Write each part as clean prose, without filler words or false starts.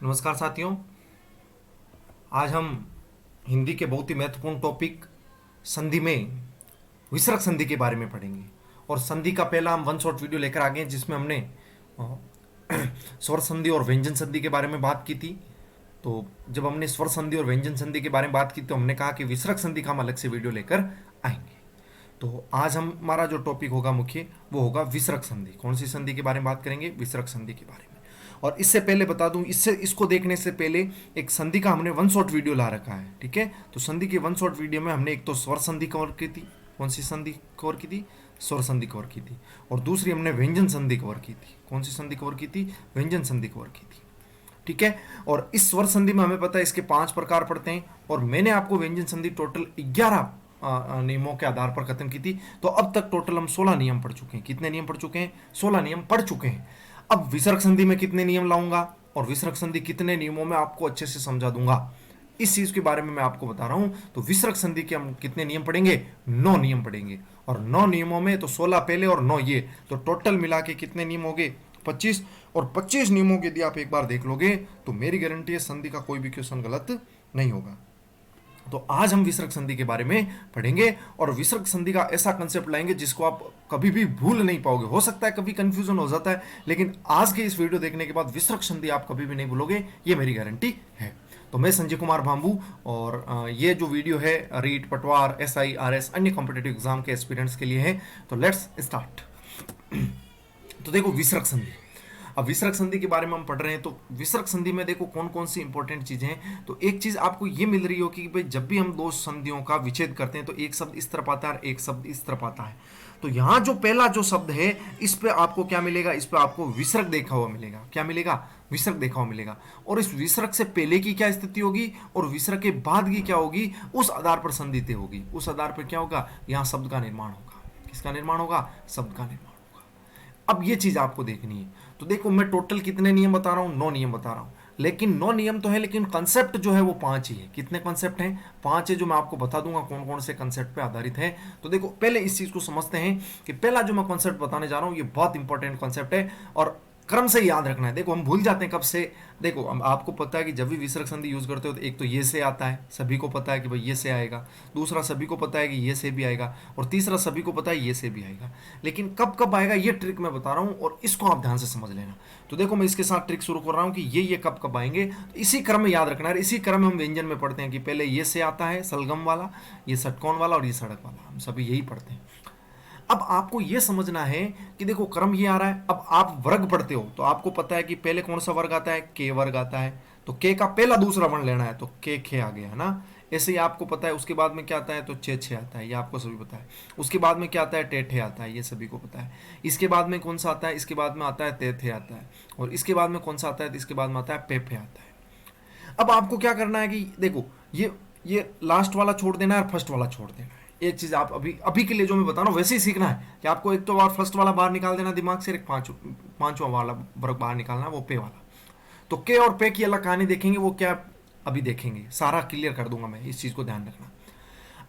नमस्कार साथियों। आज हम हिंदी के बहुत ही महत्वपूर्ण टॉपिक संधि में विसर्ग संधि के बारे में पढ़ेंगे। और संधि का पहला हम वन शॉट वीडियो लेकर आ गए हैं, जिसमें हमने स्वर संधि और व्यंजन संधि के बारे में बात की थी। तो जब हमने स्वर संधि और व्यंजन संधि के बारे में बात की तो हमने कहा कि विसर्ग संधि का हम अलग से वीडियो लेकर आएंगे। तो आज हमारा जो टॉपिक होगा मुख्य वो होगा विसर्ग संधि। कौन सी संधि के बारे में बात करेंगे? विसर्ग संधि के बारे में। और इससे पहले बता दूं, इसको देखने से पहले एक संधि का हमने वन शॉट वीडियो ला रखा है, ठीक है। तो संधि के वन शॉट वीडियो में हमने एक तो स्वर संधि कवर की थी। कौन सी संधि कवर की थी? स्वर संधि कवर की थी। और दूसरी हमने व्यंजन संधि कवर की थी। कौन सी संधि कवर की थी? व्यंजन संधि कवर की थी, ठीक है। और इस स्वर संधि में हमें पता है इसके 5 प्रकार पड़ते हैं। और मैंने आपको व्यंजन संधि टोटल 11 नियमों के आधार पर खत्म की थी। तो अब तक टोटल हम 16 नियम पढ़ चुके हैं। कितने नियम पढ़ चुके हैं? 16 नियम पढ़ चुके हैं। अब विसर्ग संधि में कितने नियम लाऊंगा और विसर्ग संधि कितने नियमों में आपको अच्छे से समझा दूंगा, इस चीज के बारे में मैं आपको बता रहा हूं। तो विसर्ग संधि के हम कितने नियम पढ़ेंगे? 9 नियम पढ़ेंगे। और 9 नियमों में तो 16 पहले और 9 ये, तो टोटल मिला के कितने नियम हो गए? 25। और 25 नियमों के यदि आप एक बार देख लोगे तो मेरी गारंटी है संधि का कोई भी क्वेश्चन गलत नहीं होगा। तो आज हम विसर्ग संधि के बारे में पढ़ेंगे और विसर्ग संधि का ऐसा कंसेप्ट लाएंगे जिसको आप कभी भी भूल नहीं पाओगे। हो सकता है कभी कंफ्यूजन हो जाता है, लेकिन आज के इस वीडियो देखने के बाद विसर्ग संधि आप कभी भी नहीं भूलोगे, ये मेरी गारंटी है। तो मैं संजय कुमार भांबू और ये जो वीडियो है रीट, पटवार, SI, RS अन्य कॉम्पिटेटिव एग्जाम के एस्पिरेंट्स के लिए है। तो लेट्स स्टार्ट। तो देखो विसर्ग संधि। अब विसर्ग संधि के बारे में हम पढ़ रहे हैं। तो विसर्ग संधि में देखो कौन कौन सी इंपॉर्टेंट चीजें हैं। तो एक चीज आपको ये मिल रही हो कि भाई जब भी हम दो संधियों का विच्छेद करते हैं तो एक शब्द इस तरफ आता है और एक शब्द इस तरफ आता है। तो यहां जो पहला जो शब्द है इस पे आपको क्या मिलेगा? इस पे आपको विसर्ग देखा हुआ मिलेगा। क्या मिलेगा? विसर्ग देखा हुआ मिलेगा। और इस विसर्ग से पहले की क्या स्थिति होगी और विसर्ग के बाद की क्या होगी, उस आधार पर संधि तय होगी। उस आधार पर क्या होगा? यहां शब्द का निर्माण होगा। किसका निर्माण होगा? शब्द का निर्माण। अब ये चीज आपको देखनी है। तो देखो मैं टोटल कितने नियम बता रहा हूं? 9 नियम बता रहा हूं। लेकिन 9 नियम तो है, लेकिन कंसेप्ट जो है वो 5 ही है। कितने कंसेप्ट हैं? 5 है, जो मैं आपको बता दूंगा कौन कौन से कंसेप्ट पे आधारित है। तो देखो पहले इस चीज को समझते हैं कि पहला जो मैं कंसेप्ट बताने जा रहा हूं ये बहुत इंपॉर्टेंट कंसेप्ट है और क्रम से याद रखना है। देखो हम भूल जाते हैं कब से। देखो आपको पता है कि जब भी विसर्ग संधि यूज करते हो तो एक तो ये से आता है, सभी को पता है कि भाई ये से आएगा। दूसरा सभी को पता है कि ये से भी आएगा। और तीसरा सभी को पता है ये से भी आएगा। लेकिन कब कब आएगा ये ट्रिक मैं बता रहा हूं और इसको आप ध्यान से समझ लेना। तो देखो मैं इसके साथ ट्रिक शुरू कर रहा हूं कि ये कब कब आएंगे, तो इसी क्रम में याद रखना है। इसी क्रम में हम व्यंजन में पढ़ते हैं कि पहले ये से आता है सलगम वाला, ये षटकोण वाला और ये सड़क वाला। हम सभी यही पढ़ते हैं। अब आपको यह समझना है कि देखो क्रम ये आ रहा है। अब आप वर्ग पढ़ते हो तो आपको पता है कि पहले कौन सा वर्ग आता है? के वर्ग आता है। तो के का पहला दूसरा वर्ण लेना है, तो के खे आ गया है ना। ऐसे ही आपको पता है। उसके बाद में क्या आता है? तो चे छे आता है, ये आपको सभी पता है। उसके बाद में क्या आता है? टे ठे आता है, ये सभी को पता है। इसके बाद में कौन सा आता है? इसके बाद में आता है ते थे आता है। और इसके बाद में कौन सा आता है? इसके बाद में आता है पे फे आता है। अब आपको क्या करना है कि देखो ये लास्ट वाला छोड़ देना है और फर्स्ट वाला छोड़ देना है। एक चीज आप अभी अभी के लिए जो मैं बता रहा हूँ वैसे ही सीखना है कि आपको एक तो बार फर्स्ट वाला बाहर निकाल देना दिमाग से, एक पांचवा वाला वर्ग बाहर निकालना है, वो पे वाला। तो के और पे की अलग कहानी देखेंगे, वो क्या अभी देखेंगे, सारा क्लियर कर दूंगा मैं। इस चीज को ध्यान रखना।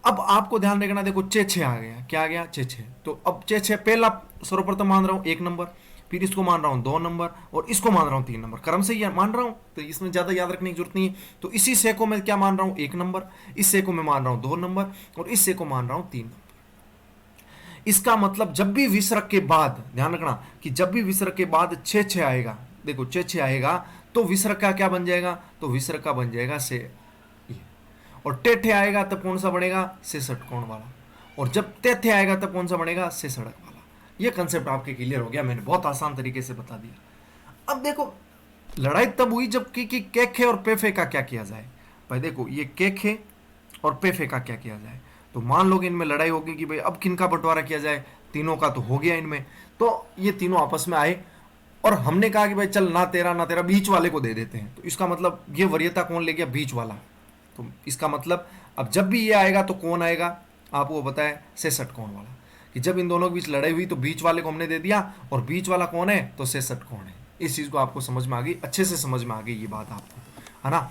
अब आपको ध्यान रखना, देखो चे छे आ गया। क्या आ गया? चे छे। तो अब चे छे पहला सर्वप्रथम मान रहा हूं 1 नंबर, फिर इसको मान रहा हूं 2 नंबर और इसको मान रहा हूं 3 नंबर। क्रम से ही मान रहा हूं तो इसमें ज्यादा याद रखने की जरूरत नहीं है। तो इसी से को मैं क्या मान रहा हूं? 1 नंबर। इस से को मैं मान रहा हूं 2 नंबर और इस से को मान रहा हूं 3 नंबर। इसका मतलब जब भी विसर्ग के बाद, ध्यान रखना कि जब भी विसर्ग के बाद छे छे आएगा, देखो छे छे आएगा तो विसर्ग का क्या बन जाएगा? तो विसर्ग का बन जाएगा से ये। और टेठे आएगा तब कौन सा बनेगा? से षटकोण वाला। और जब तेथे आएगा तब कौन सा बनेगा? से सड़क वाला। ये कंसेप्ट आपके क्लियर हो गया, मैंने बहुत आसान तरीके से बता दिया। अब देखो लड़ाई तब हुई जब कि केखे और पेफे का क्या किया जाए। भाई देखो ये केखे और पेफे का क्या किया जाए। तो मान लो कि इनमें लड़ाई होगी कि भाई अब किन का बंटवारा किया जाए। तीनों का तो हो गया इनमें। तो ये तीनों आपस में आए और हमने कहा कि भाई चल ना तेरा बीच वाले को दे देते हैं। तो इसका मतलब ये वरीयता कौन ले गया? बीच वाला। तो इसका मतलब अब जब भी ये आएगा तो कौन आएगा? आपको बताया से षटकोण वाला। कि जब इन दोनों के बीच लड़ाई हुई तो बीच वाले को हमने दे दिया और बीच वाला कौन है? तो से षटकोण है। इस चीज को आपको समझ में आ गई, अच्छे से समझ में आ गई ये बात आपको, है ना।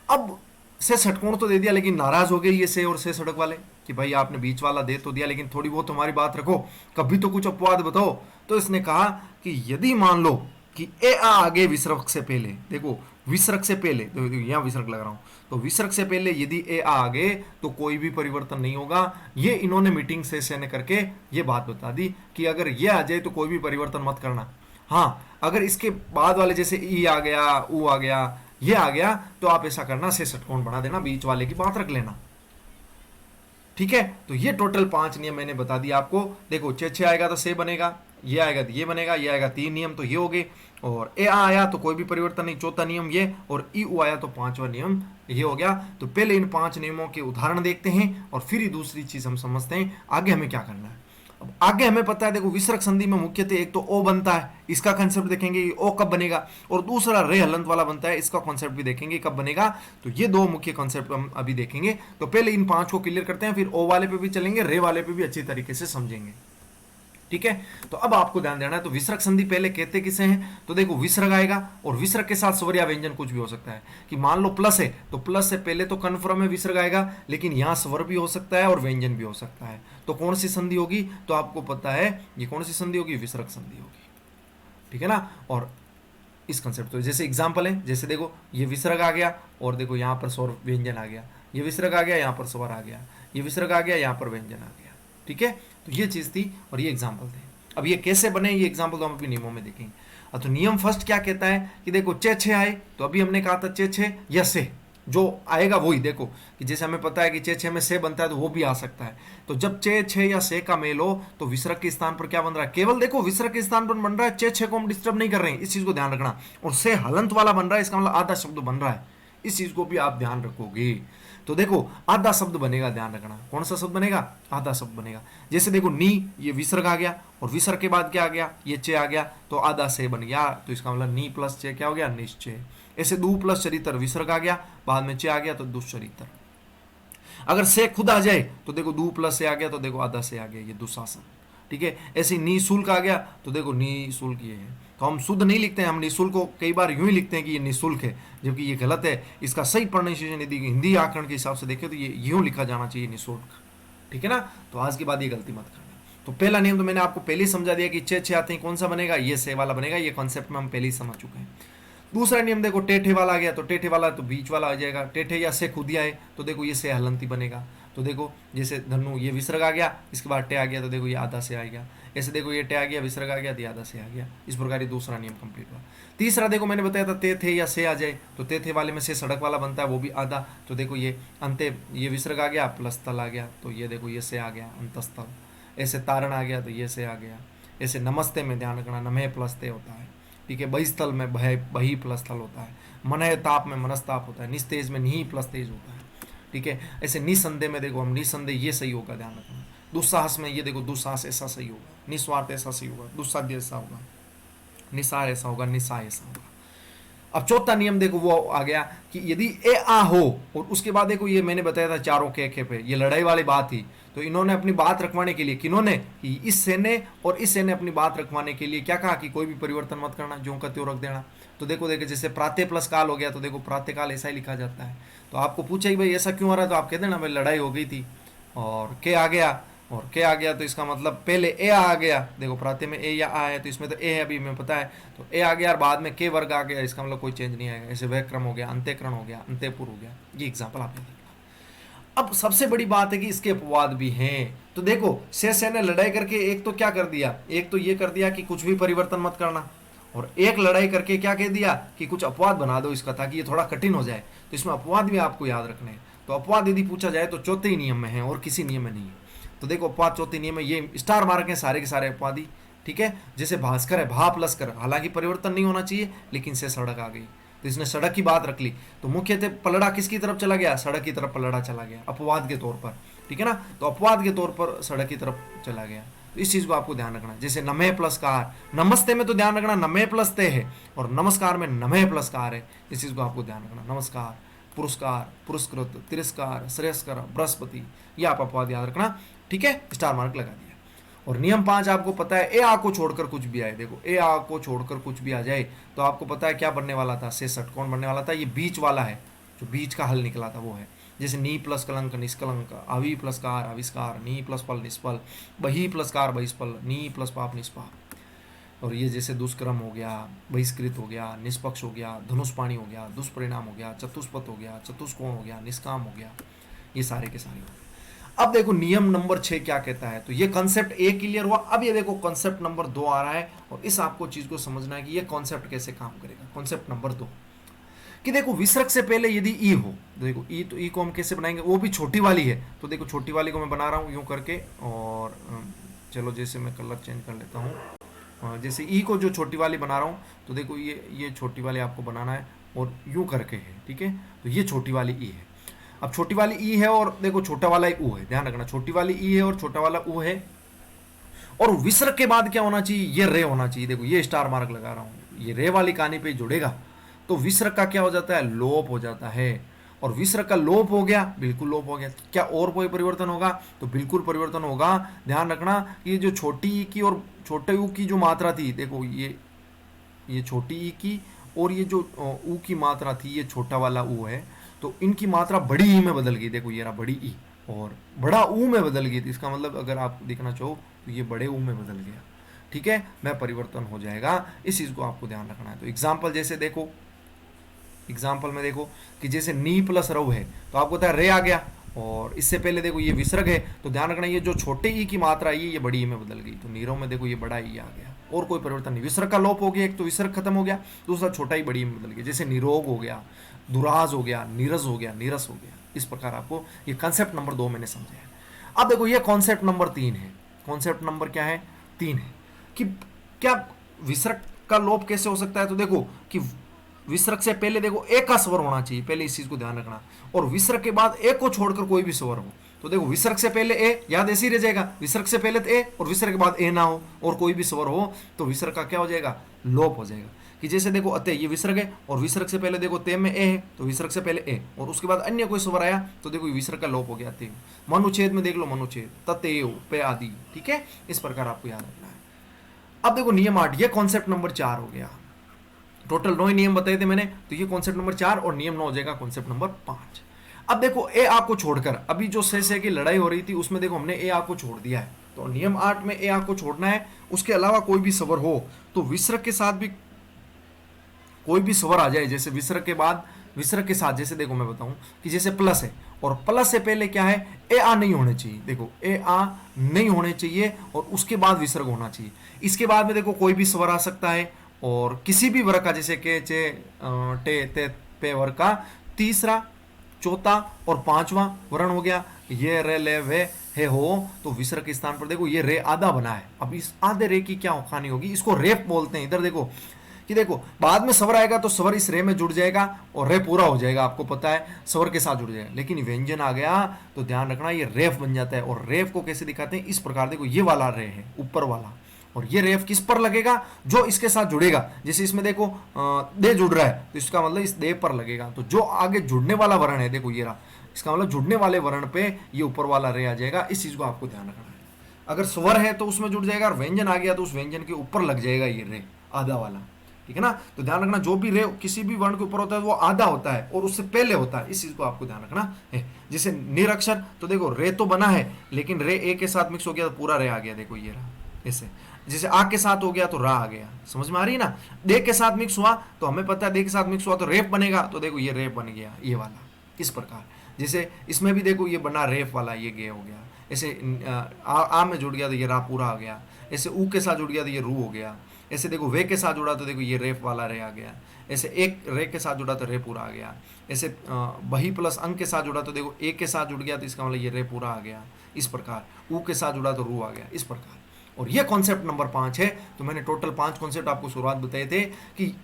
अब से षटकोण तो दे दिया, लेकिन नाराज हो गए ये से और से सड़क वाले कि भाई आपने बीच वाला दे तो दिया, लेकिन थोड़ी बहुत हमारी बात रखो, कभी तो कुछ अपवाद बताओ। तो इसने कहा कि यदि मान लो कि ए आ आगे विसर्ग से पहले, देखो विसर्ग से पहले, तो यहां विसर्ग लग रहा हूं, तो विसर्ग से पहले यदि ए आ आगे तो कोई भी परिवर्तन नहीं होगा। ये इन्होंने मीटिंग सेशन करके ये बात बता दी कि अगर ये आ जाए तो कोई भी परिवर्तन मत करना। हाँ, अगर इसके बाद वाले जैसे ई आ गया, ऊ आ गया, ये आ गया, तो आप ऐसा करना से षटकोण बना देना, बीच वाले की बात रख लेना। ठीक है, तो ये टोटल 5 नियम मैंने बता दिया आपको। देखो छे आएगा तो से बनेगा, ये आएगा तो ये बनेगा, ये आएगा 3 नियम तो ये हो गए, और ए आया तो कोई भी परिवर्तन नहीं, चौथा नियम ये, और ई उ आया तो 5वां नियम ये हो गया। तो पहले इन 5 नियमों के उदाहरण देखते हैं और फिर ही दूसरी चीज हम समझते हैं आगे हमें क्या करना है। अब आगे हमें पता है, देखो विसर्ग संधि में मुख्यतः एक तो ओ बनता है, इसका कंसेप्ट देखेंगे ओ कब बनेगा, और दूसरा रे हलंत वाला बनता है, इसका कॉन्सेप्ट भी देखेंगे कब बनेगा। तो ये 2 मुख्य कॉन्सेप्ट हम अभी देखेंगे। तो पहले इन 5 को क्लियर करते हैं, फिर ओ वाले पे भी चलेंगे, रे वाले पे भी अच्छी तरीके से समझेंगे। ठीक है, तो अब आपको ध्यान देना है। तो विसर्ग संधि पहले कहते किसे हैं, तो देखो विसर्ग आएगा और विसर्ग के साथ स्वर या व्यंजन कुछ भी हो सकता है। कि मान लो प्लस है तो प्लस से पहले तो कन्फर्म है विसर्ग आएगा, लेकिन यहां स्वर भी हो सकता है और व्यंजन भी हो सकता है। तो कौन सी संधि होगी, तो आपको पता है ये कौन सी संधि होगी, विसर्ग संधि होगी। ठीक है ना, और इस कंसेप्ट तो जैसे एग्जाम्पल है, जैसे देखो ये विसर्ग आ गया और देखो यहाँ पर स्वर व्यंजन आ गया, ये विसर्ग आ गया, यहाँ पर स्वर आ गया, ये विसर्ग आ गया, यहाँ पर व्यंजन आ गया। ठीक है, तो ये चीज थी और ये एग्जाम्पल थे। अब ये कैसे बने, ये एग्जाम्पल तो हम अभी नियमों में देखेंगे। अब तो नियम फर्स्ट क्या कहता है कि देखो चे आए, तो अभी हमने कहा था चे या से, जो आएगा वही। देखो कि जैसे हमें पता है कि चे में से बनता है, तो वो भी आ सकता है। तो जब चे या से का मेल हो तो विसर्ग के स्थान पर क्या बन रहा है, केवल देखो विसर्ग के स्थान पर बन रहा है, चे को हम डिस्टर्ब नहीं कर रहे हैं, इस चीज को ध्यान रखना। और से हलंत वाला बन रहा है, इसका मतलब आधा शब्द बन रहा है, इस चीज को भी आप ध्यान रखोगे। तो देखो आधा शब्द बनेगा, ध्यान रखना कौन सा शब्द बनेगा, आधा शब्द बनेगा। जैसे देखो नी, ये विसर्ग आ गया और विसर्ग के बाद क्या आ गया, ये चे आ गया, तो आधा से बन गया, तो इसका मतलब नी प्लस चे क्या हो गया, निश्चय। ऐसे दू प्लस चरित्र विसर्ग आ गया, बाद में चे आ गया तो दुश्चरित्र। अगर से खुद आ जाए तो देखो दू प्लस से आ गया, तो देखो आधा से आ गया, ये दुशासन। ठीक है, ऐसे निःशुल्क आ गया तो देखो निःशुल्क ये है। तो हम शुद्ध नहीं लिखते हैं, हम निःशुल्क को कई बार यूं ही लिखते हैं कि ये निःशुल्क है, जबकि ये गलत है। इसका सही प्रोनाउंसिएशन यदि हिंदी आकरण के हिसाब से देखें तो ये यूं लिखा जाना चाहिए, निःशुल्क। ठीक है ना, तो आज के बाद ये गलती मत करना। तो पहला नियम तो मैंने आपको पहले ही समझा दिया कि छे आते हैं, कौन सा बनेगा, ये से वाला बनेगा, ये कॉन्सेप्ट में हम पहले ही समझ चुके हैं। दूसरा नियम देखो टेढ़े वाला आ गया, तो टेढ़े वाला तो बीच वाला आ जाएगा, टेढ़े या से खुद ही आए तो देखो ये से हलंती बनेगा। तो देखो जैसे धनु, ये विसर्ग आ गया, इसके बाद टे आ गया, तो देखो ये आधा से आ गया। ऐसे देखो ये टे आ गया, विसर्ग आ गया, तो आधा से आ गया। इस प्रकार ये दूसरा नियम कंप्लीट हुआ। तीसरा देखो मैंने बताया था ते थे या से आ जाए, तो ते थे वाले में से सड़क वाला बनता है, वो भी आधा। तो देखो ये अंत्य, ये विसर्ग आ गया, प्लस तल आ गया, तो ये देखो ये से आ गया, अंतस्थल। ऐसे तारण आ गया, तो ये से आ गया। ऐसे नमस्ते में ध्यान रखना, नमः प्लस ते होता है। ठीक है, बहिस्थल में बही प्लस स्थल होता है, मनय ताप में मनस्ताप होता है, निस्तेज में निही प्लस तेज होता है। ठीक है, ऐसे निसंदेह में देखो हम निसंदेह, ये सही होगा, ध्यान रखना। दुस्साहस में ये देखो दुस्साहस ऐसा सही होगा, निस्वार्थ ऐसा सही होगा, दुस्साध्य ऐसा होगा, निसार ऐसा होगा, निसाय ऐसा होगा। अब चौथा नियम देखो वो आ गया कि यदि ए आ हो और उसके बाद देखो ये मैंने बताया था चारों के पे, ये लड़ाई वाली बात थी। तो इन्होंने अपनी बात रखवाने के लिए, किन्होंने, कि इस सेने और इस सेने अपनी बात रखवाने के लिए क्या कहा कि कोई भी परिवर्तन मत करना, जो का त्यों रख देना। तो देखो जैसे प्रातः प्लस काल हो गया, तो देखो प्रातः काल ऐसा ही लिखा जाता है। तो आपको पूछा ही भाई ऐसा क्यों आ रहा है, तो आप कहते हैं ना भाई लड़ाई हो गई थी और के आ गया, और के आ गया, तो इसका मतलब पहले ए आ गया। देखो प्रातः में ए या आ है, तो इसमें तो ए है, अभी हमें पता है। तो ए आ गया और बाद में के वर्ग आ गया, इसका मतलब कोई चेंज नहीं आएगा। ऐसे वैक्रम हो गया, अंत्यकरण हो गया, अंत्यपुर हो गया। ये एग्जाम्पल आपने देखा। अब सबसे बड़ी बात है कि इसके अपवाद भी हैं। तो देखो से ने लड़ाई करके एक तो क्या कर दिया, एक तो ये कर दिया कि कुछ भी परिवर्तन मत करना, और एक लड़ाई करके क्या कह दिया कि कुछ अपवाद बना दो इसका, ताकि ये थोड़ा कठिन हो जाए। तो इसमें अपवाद भी आपको याद रखने हैं। तो अपवाद यदि पूछा जाए तो चौथे ही नियम में है और किसी नियम में नहीं है। तो देखो अपवाद चौथे नियम में, ये स्टार मार्क है सारे के सारे अपवादी। ठीक है, जैसे भास्कर है, भा प्लस कर, हालांकि परिवर्तन नहीं होना चाहिए, लेकिन से सड़क आ गई, तो इसने सड़क की बात रख ली। तो मुख्यतः पलड़ा किसकी तरफ चला गया, सड़क की तरफ पलड़ा चला गया, अपवाद के तौर पर। ठीक है ना, तो अपवाद के तौर पर सड़क की तरफ चला गया। तो इस चीज को आपको ध्यान रखना। जैसे नमः प्लस कार, नमस्ते में तो ध्यान रखना नमः प्लस ते है, और नमस्कार में नमः प्लस कार है। इस चीज को आपको ध्यान रखना। नमस्कार, पुरस्कार, पुरस्कृत, तिरस्कार, श्रेयस्कर, बृहस्पति, ये आप अपवाद याद रखना। ठीक है, स्टार मार्क लगा दिया। और नियम 5 आपको पता है, ए आ को छोड़कर कुछ भी आए। देखो ए आ को छोड़कर कुछ भी आ जाए तो आपको पता है क्या बनने वाला था, से षटकोण बनने वाला था। ये बीच वाला है, जो बीच का हल निकला था वो है। जैसे नी प्लस कलंक निष्कलंक, अवि प्लस कार आविष्कार, नी प्लस फल निष्फल, बही प्लस कार बहिष्फल, नी प्लस पाप निष्पाप। और ये जैसे दुष्कर्म हो गया, बहिष्कृत हो गया, निष्पक्ष हो गया, धनुष्पाणी हो गया, दुष्परिणाम हो गया, चतुष्पथ हो गया, चतुष्कोण हो गया, निष्काम हो गया, ये सारे के सारे हो गए। अब देखो नियम नंबर 6 क्या कहता है। तो ये कॉन्सेप्ट ए क्लियर हुआ। अब ये देखो कॉन्सेप्ट नंबर 2 आ रहा है, और इस आपको चीज को समझना है कि ये कॉन्सेप्ट कैसे काम करेगा। कॉन्सेप्ट नंबर 2 कि देखो विसर्ग से पहले यदि ई हो, देखो ई, तो ई को हम कैसे बनाएंगे, वो भी छोटी वाली है। तो देखो छोटी वाली को मैं बना रहा हूँ यूं करके, और चलो जैसे मैं कलर चेंज कर लेता हूँ। जैसे ई को जो छोटी वाली बना रहा हूँ, तो देखो ये छोटी वाली आपको बनाना है, और यूं करके है, ठीक है। तो ये छोटी वाली ई है। अब छोटी वाली ई है और देखो छोटा वाला ऊ है, ध्यान रखना, छोटी वाली ई है और छोटा वाला ऊ है। और विसर्ग के बाद क्या होना चाहिए, ये रे होना चाहिए। देखो ये स्टार मार्क लगा रहा हूं, ये रे वाली कहानी पे जुड़ेगा। तो विसर्ग का क्या हो जाता है, लोप हो जाता है। और विसर्ग का लोप हो गया, बिल्कुल लोप हो गया। क्या और कोई परिवर्तन होगा, तो बिल्कुल परिवर्तन होगा। ध्यान रखना, ये जो छोटी ई की और छोटे ऊ की जो मात्रा थी, देखो ये छोटी ई की और ये जो ऊ की मात्रा थी, ये छोटा वाला ऊ है। तो इनकी मात्रा बड़ी ई में बदल गई। देखो ये रहा बड़ी ई, और बड़ा ऊ में बदल गई थी। इसका मतलब अगर आप देखना चाहो तो ये बड़े ऊ में बदल गया, ठीक है। मैं परिवर्तन हो जाएगा, इस चीज को आपको ध्यान रखना है। तो एग्जाम्पल जैसे देखो, एग्जाम्पल में देखो कि जैसे नी प्लस रव है, तो आपको पता है रे आ गया, और इससे पहले देखो ये विसर्ग है। तो ध्यान रखना, ये जो छोटे ई की मात्रा है ये बड़ी ई में बदल गई। तो नीरव में देखो ये बड़ा ई आ गया, और कोई परिवर्तन नहीं। विसर्ग का लोप हो गया, एक तो विसर्ग खत्म हो गया, दूसरा छोटा ई बड़ी ई में बदल गया। जैसे निरोग हो गया, दुराज हो गया, नीरस हो गया, नीरस हो गया। इस प्रकार आपको ये कॉन्सेप्ट नंबर 2 मैंने समझाया। अब देखो ये कॉन्सेप्ट नंबर 3 है। कॉन्सेप्ट नंबर क्या है, 3 है कि क्या विसर्ग का लोप कैसे हो सकता है। तो देखो कि विसर्ग से पहले देखो ए का स्वर होना चाहिए, पहले इस चीज को ध्यान रखना। और विसर्ग के बाद ए को छोड़कर कोई भी स्वर हो। तो देखो विसर्ग से पहले ए, याद ऐसे ही रह जाएगा, विसर्ग से पहले तो ए और विसर्ग के बाद ए ना हो और कोई भी स्वर हो, तो विसर्ग का क्या हो जाएगा, लोप हो जाएगा। कि जैसे देखो अते, ये विसर्ग है और विसर्ग से पहले देखो ते में ए है, तो विसर्ग से पहले ए और उसके बाद अन्य कोई स्वर आया, तो देखो विसर्ग का लोप हो गया ते। मनुच्छेद में देख लो, मनुच्छेद ततेव पे आदि, ठीक है। इस प्रकार आपको याद रखना है। अब देखो नियम 8, ये कॉन्सेप्ट नंबर 4 हो गया। टोटल 9 नियम बताए थे मैंने, तो ये कॉन्सेप्ट नंबर 4 और नियम 9 हो जाएगा कॉन्सेप्ट नंबर 5। अब देखो ए आ को छोड़कर अभी जो से की लड़ाई हो रही थी उसमें देखो हमने ए आ को छोड़ दिया है। तो नियम 8 में ए आ को छोड़ना है, उसके अलावा कोई भी स्वर हो तो विसर्ग के साथ भी कोई भी स्वर आ जाए। जैसे विसर्ग के बाद, विसर्ग के साथ जैसे देखो मैं बताऊं कि जैसे प्लस है और प्लस से पहले क्या है, ए आ नहीं होने चाहिए। देखो ए आ नहीं होने चाहिए और उसके बाद विसर्ग होना चाहिए। इसके बाद में देखो कोई भी स्वर आ सकता है और किसी भी वर्ग का, जैसे के चे टे ते पे वर्ग का तीसरा, चौथा और पांचवा वर्ण हो गया। ये रे ले वे है हो, तो विसर्ग के स्थान पर देखो ये रे आधा बना है। अब इस आधे रे की क्या खानी होगी, इसको रेप बोलते हैं। इधर देखो कि देखो बाद में स्वर आएगा तो स्वर इस रे में जुड़ जाएगा और रे पूरा हो जाएगा, आपको पता है स्वर के साथ जुड़ जाएगा। लेकिन व्यंजन आ गया तो ध्यान रखना ये रेफ बन जाता है। और रेफ को कैसे दिखाते हैं, इस प्रकार देखो ये वाला रे है ऊपर वाला, और ये रेफ किस पर लगेगा, जो इसके साथ जुड़ेगा। जैसे इसमें देखो दे जुड़ रहा है तो इसका मतलब इस दे पर लगेगा। तो जो आगे जुड़ने वाला वर्ण है, देखो ये रहा, इसका मतलब जुड़ने वाले वर्ण पे ये ऊपर वाला रे आ जाएगा। इस चीज को आपको ध्यान रखना है। अगर स्वर है तो उसमें जुड़ जाएगा और व्यंजन आ गया तो उस व्यंजन के ऊपर लग जाएगा ये रे आधा वाला, ठीक है ना। तो ध्यान रखना, जो भी रे किसी भी वर्ण के ऊपर होता है वो आधा होता है और उससे पहले होता है। इस चीज को आपको ध्यान रखना है। जैसे निरक्षर, तो देखो रे तो बना है लेकिन रे ए के साथ मिक्स हो गया तो पूरा रे आ गया, देखो ये रहा ऐसे। जैसे आ के साथ हो गया तो रा आ गया, समझ में आ रही है ना। दे के साथ मिक्स हुआ तो हमें पता है दे के साथ मिक्स हुआ तो रेप बनेगा, तो देखो ये रेप बन गया ये वाला। इस प्रकार जैसे इसमें भी देखो ये बना रेप वाला, ये गे हो गया। ऐसे आ में जुड़ गया तो ये रा पूरा आ गया। ऐसे ऊ के साथ जुड़ गया तो ये रू हो गया। ऐसे देखो वे के साथ जुड़ा तो देखो ये रेप वाला रे आ गया। ऐसे एक रे के साथ जुड़ा तो रे पूरा आ गया। ऐसे बही प्लस अंग के साथ जुड़ा तो देखो एक के साथ जुड़ गया तो इसका मतलब ये रे पूरा आ गया। इस प्रकार ऊ के साथ जुड़ा तो रू आ गया, इस प्रकार। और ये कॉन्सेप्ट नंबर 5 है। तो मैंने टोटल 5 कॉन्सेप्ट आपको शुरुआत बताए थे कि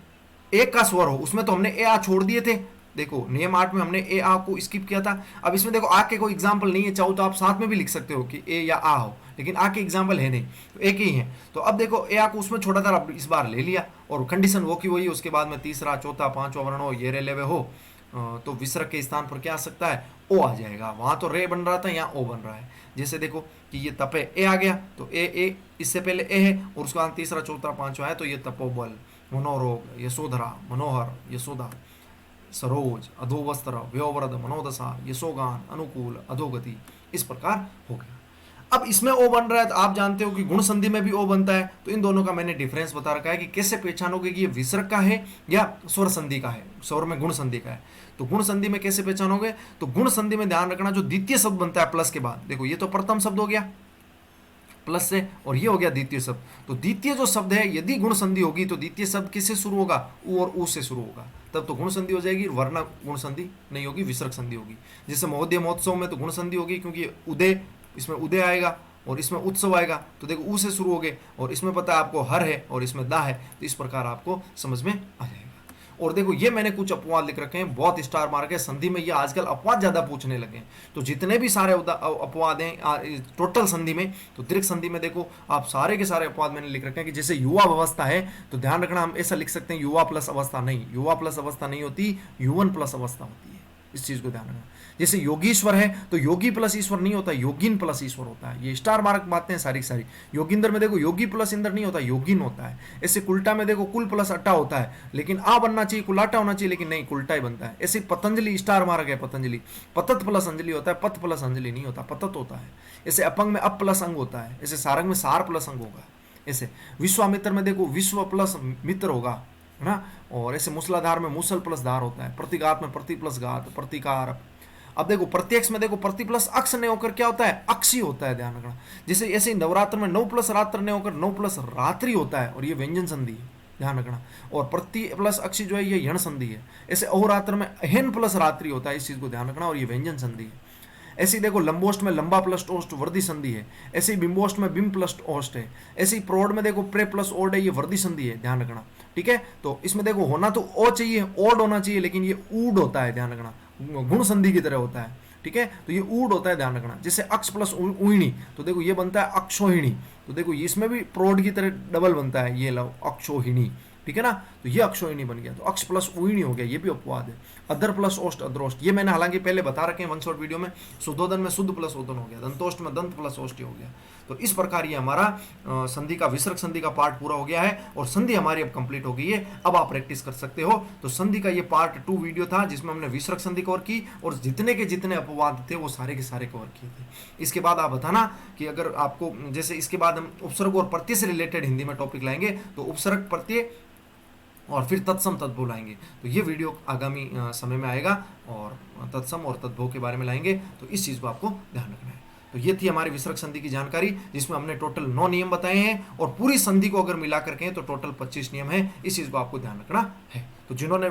एक का स्वर हो, उसमें तो हमने ए आ छोड़ दिए थे। देखो नियम 8 में हमने ए आ को स्किप किया था। अब इसमें देखो आ के कोई एग्जाम्पल नहीं है, चाहो तो आप साथ में भी लिख सकते हो कि ए या आ हो, लेकिन आ के एग्जाम्पल है नहीं, तो एक ही है। तो अब देखो ए आ को उसमें छोड़ा था, अब इस बार ले लिया और कंडीशन वो की वही। उसके बाद में तीसरा, चौथा, पांचवा वर्ण हो, ये रे लेवे हो, तो विसर्ग के स्थान पर क्या आ सकता है, ओ आ जाएगा। वहां तो रे बन रहा था, यहाँ ओ बन रहा है। जैसे देखो कि ये तपे ए आ गया तो ए इससे पहले ए है और उसके बाद तीसरा, चौथा, पांचवा है तो ये तपोबल, मनोरोग, यशोधरा, मनोहर, यशोदा, सरोज, अधोवस्त्र, व्योवरद, मनोदशा, यशोगान, अनुकूल, अधोगति। इस प्रकार हो गया। अब इसमें ओ बन रहा है तो आप जानते हो कि गुण संधि में भी ओ बनता है, तो इन दोनों का मैंने डिफरेंस बता रखा है कि कैसे पहचानोगे कि ये विसर्ग का है या स्वर संधि का है, स्वर में गुण संधि का है। तो गुण संधि में कैसे पहचानोगे, तो गुण संधि में ध्यान रखना जो द्वितीय शब्द बनता है प्लस के बाद, देखो ये तो प्रथम शब्द हो गया प्लस से, और ये हो गया द्वितीय शब्द। तो द्वितीय जो शब्द है यदि गुण संधि होगी तो द्वितीय शब्द किससे शुरू होगा, उ और ऊ से शुरू होगा, तब तो गुण संधि हो जाएगी, वरना गुण संधि नहीं होगी, विसर्ग संधि होगी। जैसे महोदय महोत्सव में तो गुण संधि होगी क्योंकि उदय, इसमें उदय आएगा और इसमें उत्सव आएगा, तो देखो ऊ से शुरू हो गए, और इसमें पता है आपको हर है और इसमें दा है, तो इस प्रकार आपको समझ में आ जाएगा। और देखो ये मैंने कुछ अपवाद लिख रखे हैं, बहुत स्टार मार्क है संधि में, ये आजकल अपवाद ज्यादा पूछने लगे हैं। तो जितने भी सारे अपवाद हैं टोटल संधि में, तो दीर्घ संधि में देखो आप सारे के सारे अपवाद मैंने लिख रखे हैं कि जैसे युवा अवस्था है तो ध्यान रखना हम ऐसा लिख सकते हैं युवा प्लस अवस्था, नहीं, युवा प्लस अवस्था नहीं होती, युवन प्लस अवस्था होती है, इस चीज को ध्यान रखना। जैसे योगीश्वर है तो योगी प्लस ईश्वर नहीं होता, योगिन प्लस ईश्वर होता है, ये स्टार मार्क बातें हैं सारी सारी। योगिंदर में देखो योगी प्लस इंद्र नहीं होता, योगिन होता है। ऐसे कुल्टा में देखो कुल प्लस अट्टा होता है, लेकिन आ बनना चाहिए कुलाटा होना चाहिए, लेकिन नहीं कुल्टा ही बनता है। ऐसे पतंजलि स्टार मार्क है, पतंजलि पतत प्लस अंजलि होता है, पत प्लस अंजलि नहीं होता, पतत होता है। ऐसे अपंग में अप प्लस अंग होता है, ऐसे सारंग में सार प्लस अंग होगा। ऐसे विश्वामित्र में देखो विश्व प्लस मित्र होगा, है ना। और ऐसे मूसलाधार में मूसल प्लस धार होता है, प्रतिघात में प्रति प्लस घात, प्रतिकार। अब देखो प्रत्यक्ष में देखो प्रति प्लस अक्ष ने होकर क्या होता है, अक्षी होता है, ध्यान रखना। जैसे ऐसे ही नवरात्र में 9 प्लस रात्र ने होकर 9 प्लस रात्रि होता है, और ये व्यंजन संधि है, ध्यान रखना। और प्रति प्लस अक्षी जो है ये यण संधि है। ऐसे अहोरात्र में अहन प्लस रात्रि होता है, इस चीज को ध्यान रखना, और ये व्यंजन संधि है। ऐसे ही देखो लंबोष्ट में लंबा प्लस ओष्ट वर्दी संधि है। ऐसे ही बिंबोष्ट में बिंब प्लस ओष्ट है। ऐसे ही प्रौढ़ में देखो प्रे प्लस ओड है, ये वर्दी संधि है, ध्यान रखना, ठीक है। तो इसमें देखो होना तो ओ चाहिए, ओड होना चाहिए, लेकिन ये ऊड होता है, ध्यान रखना, गुण संधि की तरह होता है, ठीक है। तो ये ऊड होता है, ध्यान रखना। जैसे अक्ष प्लस उहिणी, तो देखो ये बनता है अक्षोहिणी, तो देखो इसमें भी प्रौढ़ की तरह डबल बनता है, ये लो अक्षोहिणी, ठीक है ना। तो ये अक्षोहिणी बन गया, तो अक्ष प्लस उहिणी हो गया, ये भी अपवाद है। अदर प्लस ओष्ट अद्रोष्ट, ये मैंने हालांकि पहले बता रखे हैं वन शॉट वीडियो में। शुद्धोदन में शुद्ध प्लस ओदन हो गया, दंतोष्ट में दंत प्लस ओष्ट हो गया। तो इस प्रकार ये हमारा संधि का विसर्ग संधि का पार्ट पूरा हो गया है, और संधि हमारी अब कंप्लीट हो गई है। अब आप प्रैक्टिस कर सकते हो। तो संधि का ये पार्ट 2 वीडियो था, जिसमें हमने विसर्ग संधि कवर की, और जितने के जितने अपवाद थे वो सारे के सारे कवर किए थे। इसके बाद आप बताना कि अगर आपको, जैसे इसके बाद हम उपसर्ग और प्रत्यय से रिलेटेड हिंदी में टॉपिक लाएंगे, तो उपसर्ग प्रत्यय और फिर तत्सम तद्भव लाएंगे। तो ये वीडियो आगामी समय में आएगा, और तत्सम और तद्भव के बारे में लाएंगे, तो इस चीज़ को आपको ध्यान रखना है। तो ये थी हमारी विसर्ग संधि की जानकारी, जिसमें हमने टोटल 9 नियम बताए हैं, और पूरी संधि को अगर मिला करके तो टोटल 25 नियम है। इस चीज़ को आपको ध्यान रखना है। तो जिन्होंने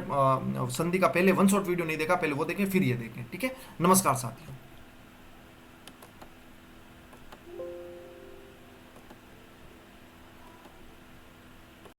संधि का पहले वन शॉट वीडियो नहीं देखा, पहले वो देखें, फिर ये देखें, ठीक है। नमस्कार साथियों।